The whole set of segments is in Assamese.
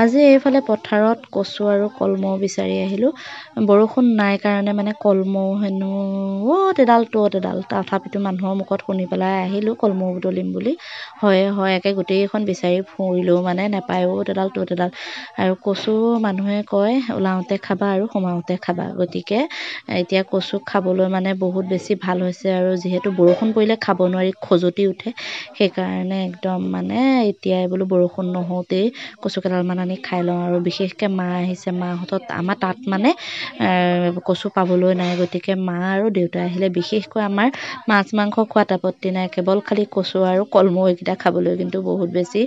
আজি এইফালে পথাৰত কচু আৰু কলমৌ বিচাৰি আহিলোঁ। বৰষুণ নাই কাৰণে মানে কলমৌ হেনো ত'ত এডাল তথাপিতো মানুহৰ মুখত শুনি পেলাই আহিলোঁ কলমৌ বুটলিম বুলি। হয় একে গোটেইখন বিচাৰি ফুৰিলেও মানে নাপায় ত'ত এডাল। আৰু কচু মানুহে কয় ওলাওঁতে খাবা আৰু সোমাওঁতে খাবা। গতিকে এতিয়া কচু খাবলৈ মানে বহুত বেছি ভাল হৈছে আৰু যিহেতু বৰষুণ পৰিলে খাব নোৱাৰি খজুতি উঠে, সেইকাৰণে একদম মানে এতিয়াই বোলো বৰষুণ নহওঁতেই কচু কেইডালমান আনি খাই লওঁ। আৰু বিশেষকৈ মা আহিছে, মাহঁতত আমাৰ তাত মানে কচু পাবলৈ নাই, গতিকে মা আৰু দেউতা আহিলে বিশেষকৈ আমাৰ মাছ মাংস খোৱাত আপত্তি নাই, কেৱল খালি কচু আৰু কলমৌ এইকেইটা খাবলৈ কিন্তু বহুত বেছি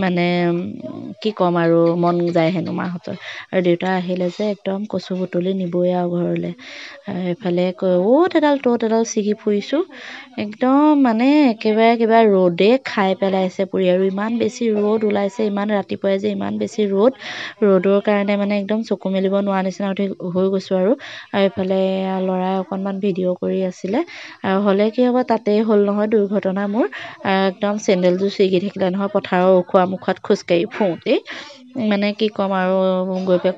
মানে কি ক'ম আৰু মন যায় হেনো মাহঁতৰ। আৰু দেউতা আহিলে যে একদম কচু বুটলি নিবই আৰু ঘৰলৈ। এইফালে ত'ত এডাল ছিগি ফুৰিছোঁ, একদম মানে একেবাৰে কিবা ৰ'দে খাই পেলাইছে পুৰি। আৰু ইমান বেছি ৰ'দ ওলাইছে, ইমান ৰাতিপুৱাই যে ইমান বেছি ৰ'দৰ কাৰণে মানে একদম চকু মেলিব নোৱাৰা নিচিনা হৈ গৈছোঁ। আৰু এইফালে ল'ৰাই অকণমান ভিডিঅ' কৰি আছিলে, আৰু হ'লে কি হ'ব, তাতেই হ'ল নহয় দুৰ্ঘটনা মোৰ। একদম চেণ্ডেলযোৰ ছিগি থাকিলে নহয় পথাৰৰ ওখোৱা মুখত খোজকাঢ়ি ফুৰোঁতেই। মানে কি ক'ম আৰু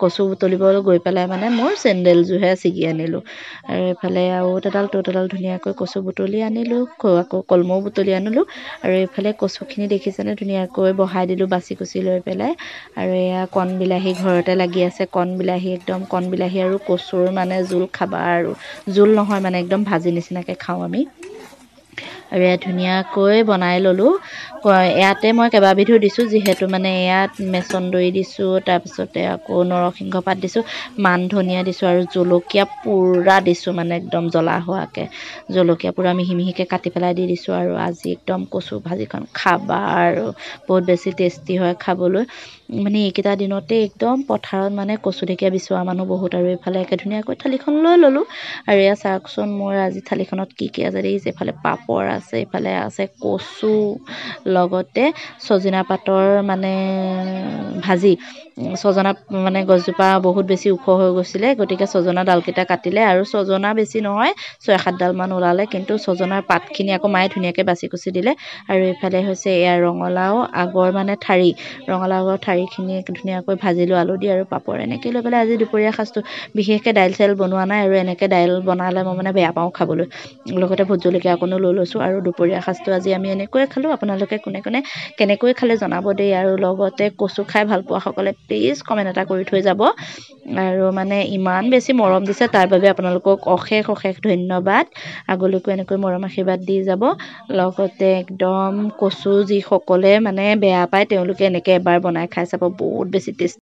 কচু বুটলিব গৈ পেলাই মানে মোৰ চেণ্ডেলযোৰহে ছিগি আনিলোঁ। আৰু এইফালে ত'ত এডাল ধুনীয়াকৈ কচু বুটলি আনিলোঁ, আকৌ কলমৌ বুটলি আনিলোঁ। আৰু এইফালে কচুখিনি দেখিছেনে ধুনীয়াকৈ বহাই দিলোঁ বাচি কুচি লৈ পেলাই। আৰু এয়া কণ বিলাহী ঘৰতে লাগি আছে, কণ বিলাহী আৰু কচুৰ মানে জোল খাবা আৰু। জোল নহয় মানে একদম ভাজি নিচিনাকৈ খাওঁ আমি। আৰু এয়া ধুনীয়াকৈ বনাই ল'লোঁ। ইয়াতে মই কেইবাবিধো দিছোঁ, যিহেতু মানে ইয়াত মেচন্দৰি দিছোঁ, তাৰপিছতে আকৌ নৰসিংহ পাত দিছোঁ, মান ধনিয়া দিছোঁ, আৰু জলকীয়া পুৰা দিছোঁ, মানে একদম জ্বলা হোৱাকৈ জলকীয়া পুৰা মিহি মিহিকৈ কাটি পেলাই দি দিছোঁ। আৰু আজি একদম কচু ভাজিখন খাবা আৰু বহুত বেছি টেষ্টি হয় খাবলৈ। মানে এইকেইটা দিনতে একদম পথাৰত মানে কচু ঢেকীয়া বিচৰা মানুহ বহুত। আৰু এইফালে একে ধুনীয়াকৈ থালিখন লৈ ল'লোঁ। আৰু এয়া চাওকচোন মোৰ আজি থালিখনত কি আছে দেখিছে, এইফালে পাপৰ আছে, এইফালে আছে কচু, লগতে ছজনা পাতৰ মানে ভাজি। ছজনা মানে গছজোপা বহুত বেছি ওখ হৈ গৈছিলে, গতিকে ছজনা ডালকেইটা কাটিলে, আৰু ছজনা বেছি নহয় 6-7ডালমান ওলালে, কিন্তু ছজনাৰ পাতখিনি আকৌ মায়ে ধুনীয়াকৈ বাচি কুচি দিলে। আৰু এইফালে হৈছে এয়া ৰঙালাও আগৰ মানে ৰঙালাওৰ ঠাৰিখিনি ধুনীয়াকৈ ভাজিলোঁ আলু দি আৰু পাপৰ। এনেকৈ লৈ পেলাই আজি দুপৰীয়া সাঁজটো বিশেষকৈ দাইল চাইল বনোৱা নাই, আৰু এনেকৈ দাইল বনালে মই মানে বেয়া পাওঁ খাবলৈ। লগতে ভোট জলকীয়া অকণো লৈ লৈছোঁ। আৰু দুপৰীয়া সাঁজটো আজি আমি এনেকৈয়ে খালোঁ। আপোনালোকে কোনে কেনেকৈ খালে জনাব দেই। আৰু লগতে কচু খাই ভাল পোৱাসকলে প্লিজ কমেণ্ট এটা কৰি থৈ যাব। আৰু মানে ইমান বেছি মৰম দিছে, তাৰ বাবে আপোনালোকক অশেষ ধন্যবাদ। আগলৈকো এনেকৈ মৰম আশীৰ্বাদ দি যাব। লগতে একদম কচু যিসকলে মানে বেয়া পায় তেওঁলোকে এনেকৈ এবাৰ বনাই খাই চাব, বহুত বেছি টেষ্টি।